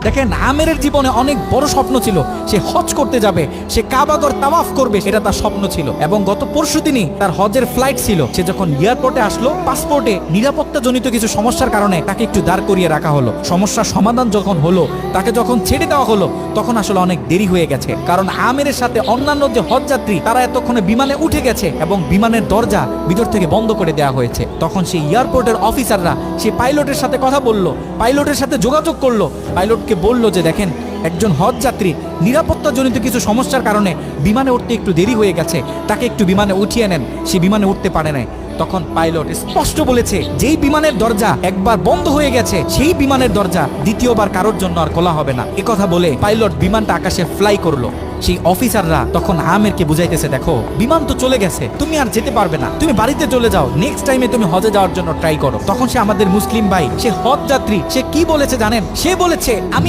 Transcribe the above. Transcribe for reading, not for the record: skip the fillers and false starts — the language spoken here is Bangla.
দেখেন, আমেরের জীবনে অনেক বড় স্বপ্ন ছিল, সে হজ করতে যাবে, সে কাবাগর তাওয়াফ করবে, এটা তার স্বপ্ন ছিল। এবং গত পরশুদিনই তার হজের ফ্লাইট ছিল। সে যখন এয়ারপোর্টে আসলো, পাসপোর্টে নিরাপত্তাজনিত কিছু সমস্যার কারণে তাকে একটু দাঁড় করিয়ে রাখা হলো। সমস্যার সমাধান যখন হলো, তাকে যখন ছেড়ে দেওয়া হলো, তখন আসলে অনেক দেরি হয়ে গেছে। কারণ আমেরের সাথে অন্যান্য যে হজ যাত্রী, তারা এতক্ষণে বিমানে উঠে গেছে এবং বিমানের দরজা ভিতর থেকে বন্ধ করে দেওয়া হয়েছে। তখন সেই এয়ারপোর্টের অফিসাররা সেই পাইলটের সাথে কথা বলল, পাইলটের সাথে যোগাযোগ করলো, পাইলটকে বলল যে দেখেন, একজন হজ যাত্রী নিরাপত্তাজনিত কিছু সমস্যার কারণে বিমানে উঠতে একটু দেরি হয়ে গেছে, তাকে একটু বিমানে উঠিয়ে নেন। সে বিমানে উঠতে পারে নাই। তখন পাইলট স্পষ্ট বলেছে, যেই বিমানের দরজা একবার বন্ধ হয়ে গেছে, সেই বিমানের দরজা দ্বিতীয়বার কারোর জন্য আর খোলা হবে না। কথা বলে পাইলট বিমানটা আকাশে ফ্লাই করলো। সেই অফিসাররা তখন আমেরকে বুঝাইতেছে, দেখো বিমান তো চলে গেছে, তুমি আর যেতে পারবে না, তুমি বাড়িতে চলে যাও, নেক্সট টাইমে তুমি হজে যাওয়ার জন্য ট্রাই করো। তখন সে আমাদের মুসলিম ভাই, সে হজ যাত্রী, সে কি বলেছে জানেন? সে বলেছে, আমি